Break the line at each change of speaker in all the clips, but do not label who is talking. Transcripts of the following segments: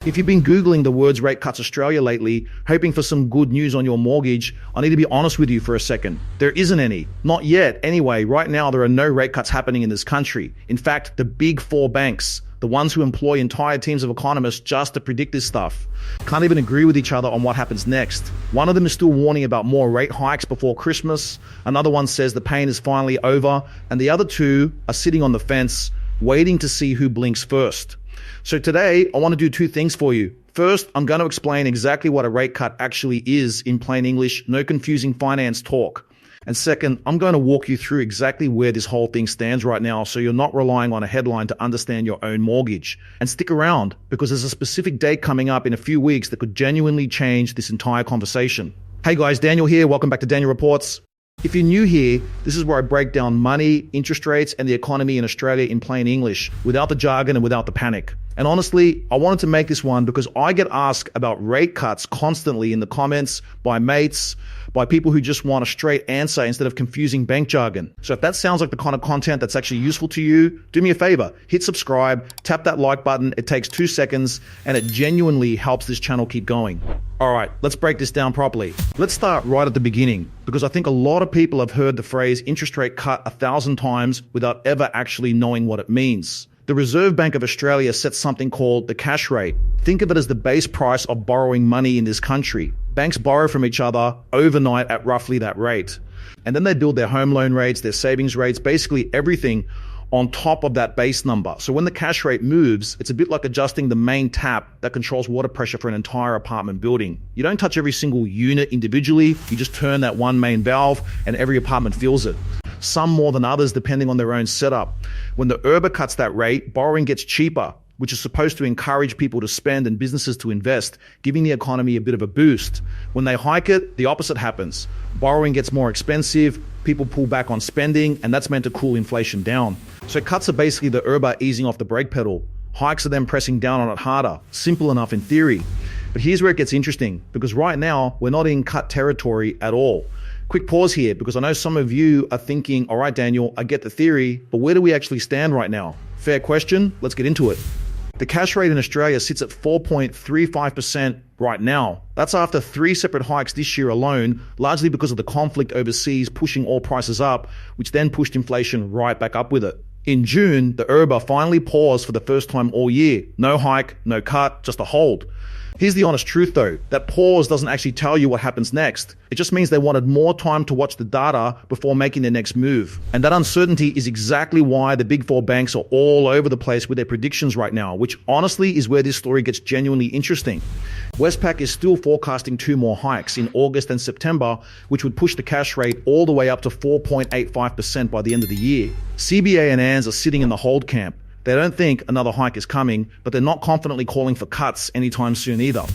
If you've been Googling the words rate cuts Australia lately, hoping for some good news on your mortgage, I need to be honest with you for a second. There isn't any. Not yet. Anyway, right now there are no rate cuts happening in this country. In fact, the big four banks, the ones who employ entire teams of economists just to predict this stuff, can't even agree with each other on what happens next. One of them is still warning about more rate hikes before Christmas. Another one says the pain is finally over. And the other two are sitting on the fence, waiting to see who blinks first. So today, I want to do two things for you. First, I'm going to explain exactly what a rate cut actually is in plain English, no confusing finance talk. And second, I'm going to walk you through exactly where this whole thing stands right now so you're not relying on a headline to understand your own mortgage. And stick around, because there's a specific date coming up in a few weeks that could genuinely change this entire conversation. Hey guys, Daniel here. Welcome back to Daniel Reports. If you're new here, this is where I break down money, interest rates, and the economy in Australia in plain English, without the jargon and without the panic. And honestly, I wanted to make this one because I get asked about rate cuts constantly in the comments by mates, by people who just want a straight answer instead of confusing bank jargon. So if that sounds like the kind of content that's actually useful to you, do me a favor, hit subscribe, tap that like button. It takes 2 seconds and it genuinely helps this channel keep going. All right, let's break this down properly. Let's start right at the beginning, because I think a lot of people have heard the phrase interest rate cut 1,000 times without ever actually knowing what it means. The Reserve Bank of Australia sets something called the cash rate. Think of it as the base price of borrowing money in this country. Banks borrow from each other overnight at roughly that rate. And then they build their home loan rates, their savings rates, basically everything on top of that base number. So when the cash rate moves, it's a bit like adjusting the main tap that controls water pressure for an entire apartment building. You don't touch every single unit individually, you just turn that one main valve and every apartment feels it. Some more than others depending on their own setup. When the RBA cuts that rate, borrowing gets cheaper, which is supposed to encourage people to spend and businesses to invest, giving the economy a bit of a boost. When they hike it, the opposite happens. Borrowing gets more expensive, people pull back on spending, and that's meant to cool inflation down. So cuts are basically the RBA easing off the brake pedal. Hikes are then pressing down on it harder. Simple enough in theory. But here's where it gets interesting, because right now, we're not in cut territory at all. Quick pause here, because I know some of you are thinking, all right, Daniel, I get the theory, but where do we actually stand right now? Fair question, let's get into it. The cash rate in Australia sits at 4.35% right now. That's after 3 separate hikes this year alone, largely because of the conflict overseas pushing all prices up, which then pushed inflation right back up with it. In June, the RBA finally paused for the first time all year. No hike, no cut, just a hold. Here's the honest truth though, that pause doesn't actually tell you what happens next. It just means they wanted more time to watch the data before making their next move. And that uncertainty is exactly why the big four banks are all over the place with their predictions right now, which honestly is where this story gets genuinely interesting. Westpac is still forecasting 2 more hikes in August and September, which would push the cash rate all the way up to 4.85% by the end of the year. CBA and ANZ are sitting in the hold camp. They don't think another hike is coming, but they're not confidently calling for cuts anytime soon either.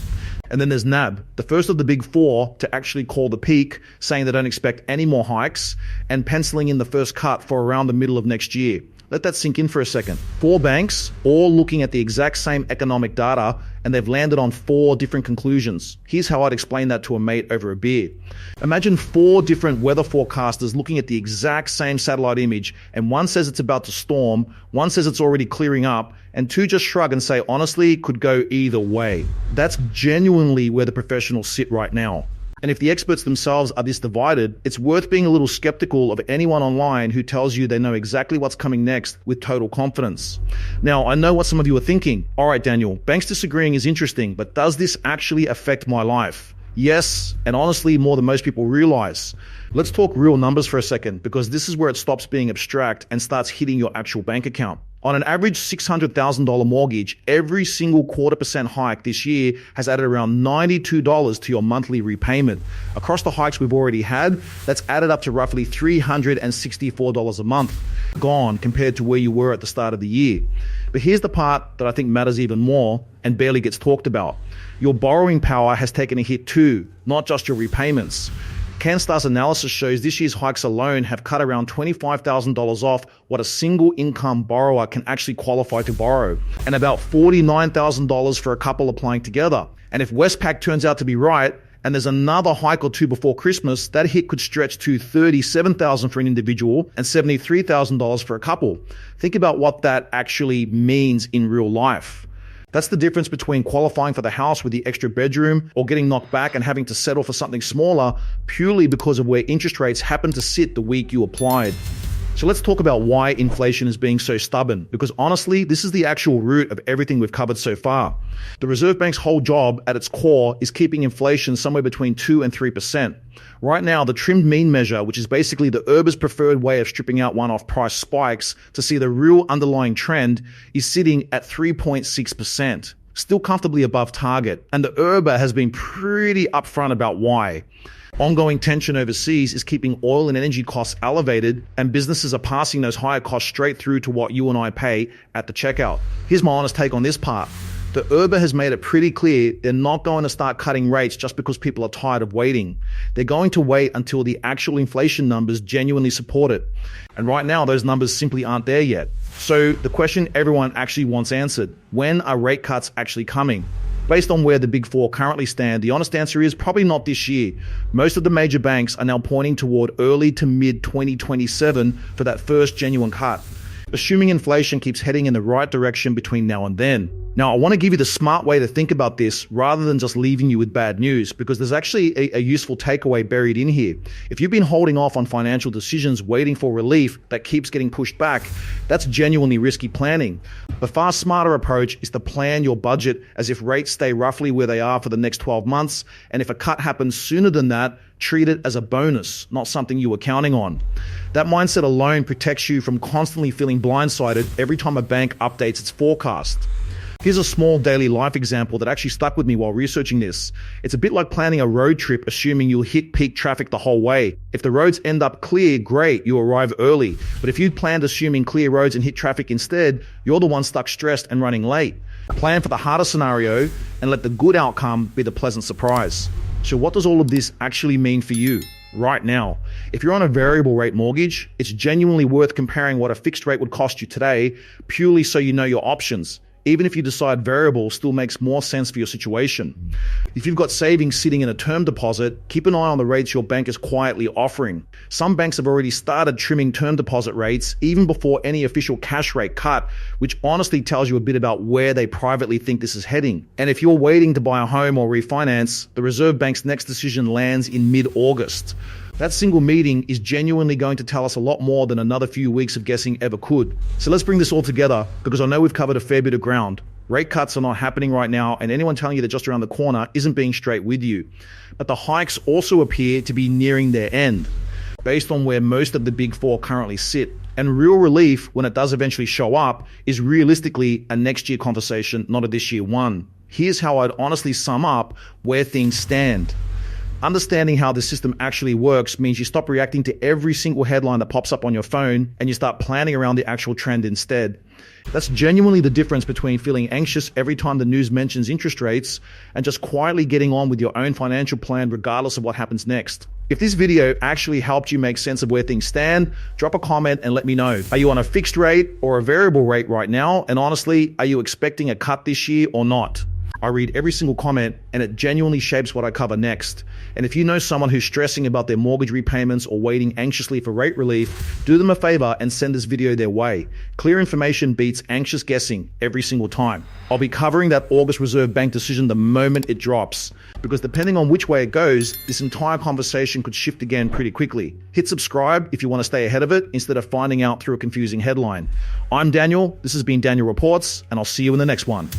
And then there's NAB, the first of the big four to actually call the peak, saying they don't expect any more hikes and penciling in the first cut for around the middle of next year. Let that sink in for a second. 4 banks, all looking at the exact same economic data, and they've landed on 4 different conclusions. Here's how I'd explain that to a mate over a beer. Imagine 4 different weather forecasters looking at the exact same satellite image, and one says it's about to storm, one says it's already clearing up, and 2 just shrug and say, honestly, could go either way. That's genuinely where the professionals sit right now. And if the experts themselves are this divided, it's worth being a little skeptical of anyone online who tells you they know exactly what's coming next with total confidence. Now, I know what some of you are thinking. All right, Daniel, banks disagreeing is interesting, but does this actually affect my life? Yes, and honestly, more than most people realize. Let's talk real numbers for a second, because this is where it stops being abstract and starts hitting your actual bank account. On an average $600,000 mortgage, every single 0.25% hike this year has added around $92 to your monthly repayment. Across the hikes we've already had, that's added up to roughly $364 a month, gone compared to where you were at the start of the year. But here's the part that I think matters even more and barely gets talked about. Your borrowing power has taken a hit too, not just your repayments. CanStar's analysis shows this year's hikes alone have cut around $25,000 off what a single income borrower can actually qualify to borrow, and about $49,000 for a couple applying together. And if Westpac turns out to be right, and there's another hike or 2 before Christmas, that hit could stretch to $37,000 for an individual and $73,000 for a couple. Think about what that actually means in real life. That's the difference between qualifying for the house with the extra bedroom or getting knocked back and having to settle for something smaller purely because of where interest rates happen to sit the week you applied. So let's talk about why inflation is being so stubborn, because honestly, this is the actual root of everything we've covered so far. The Reserve Bank's whole job at its core is keeping inflation somewhere between 2 and 3%. Right now, the trimmed mean measure, which is basically the RBA's preferred way of stripping out one-off price spikes to see the real underlying trend, is sitting at 3.6%, still comfortably above target. And the RBA has been pretty upfront about why. Ongoing tension overseas is keeping oil and energy costs elevated, and businesses are passing those higher costs straight through to what you and I pay at the checkout. Here's my honest take on this part. The RBA has made it pretty clear they're not going to start cutting rates just because people are tired of waiting. They're going to wait until the actual inflation numbers genuinely support it. And right now, those numbers simply aren't there yet. So the question everyone actually wants answered: when are rate cuts actually coming? Based on where the big four currently stand, the honest answer is probably not this year. Most of the major banks are now pointing toward early to mid 2027 for that first genuine cut, assuming inflation keeps heading in the right direction between now and then. Now, I want to give you the smart way to think about this rather than just leaving you with bad news, because there's actually a useful takeaway buried in here. If you've been holding off on financial decisions, waiting for relief that keeps getting pushed back, that's genuinely risky planning. The far smarter approach is to plan your budget as if rates stay roughly where they are for the next 12 months, and if a cut happens sooner than that, treat it as a bonus, not something you were counting on. That mindset alone protects you from constantly feeling blindsided every time a bank updates its forecast. Here's a small daily life example that actually stuck with me while researching this. It's a bit like planning a road trip assuming you'll hit peak traffic the whole way. If the roads end up clear, great, you arrive early. But if you'd planned assuming clear roads and hit traffic instead, you're the one stuck stressed and running late. Plan for the harder scenario and let the good outcome be the pleasant surprise. So what does all of this actually mean for you right now? If you're on a variable rate mortgage, it's genuinely worth comparing what a fixed rate would cost you today, purely so you know your options. Even if you decide variable still makes more sense for your situation. If you've got savings sitting in a term deposit, keep an eye on the rates your bank is quietly offering. Some banks have already started trimming term deposit rates even before any official cash rate cut, which honestly tells you a bit about where they privately think this is heading. And if you're waiting to buy a home or refinance, the Reserve Bank's next decision lands in mid-August. That single meeting is genuinely going to tell us a lot more than another few weeks of guessing ever could. So let's bring this all together, because I know we've covered a fair bit of ground. Rate cuts are not happening right now, and anyone telling you they're just around the corner isn't being straight with you. But the hikes also appear to be nearing their end, based on where most of the big four currently sit. And real relief, when it does eventually show up, is realistically a next year conversation, not a this year one. Here's how I'd honestly sum up where things stand. Understanding how the system actually works means you stop reacting to every single headline that pops up on your phone and you start planning around the actual trend instead. That's genuinely the difference between feeling anxious every time the news mentions interest rates and just quietly getting on with your own financial plan regardless of what happens next. If this video actually helped you make sense of where things stand, drop a comment and let me know. Are you on a fixed rate or a variable rate right now? And honestly, are you expecting a cut this year or not? I read every single comment and it genuinely shapes what I cover next. And if you know someone who's stressing about their mortgage repayments or waiting anxiously for rate relief, do them a favor and send this video their way. Clear information beats anxious guessing every single time. I'll be covering that August Reserve Bank decision the moment it drops, because depending on which way it goes, this entire conversation could shift again pretty quickly. Hit subscribe if you want to stay ahead of it instead of finding out through a confusing headline. I'm Daniel, this has been Daniel Reports, and I'll see you in the next one.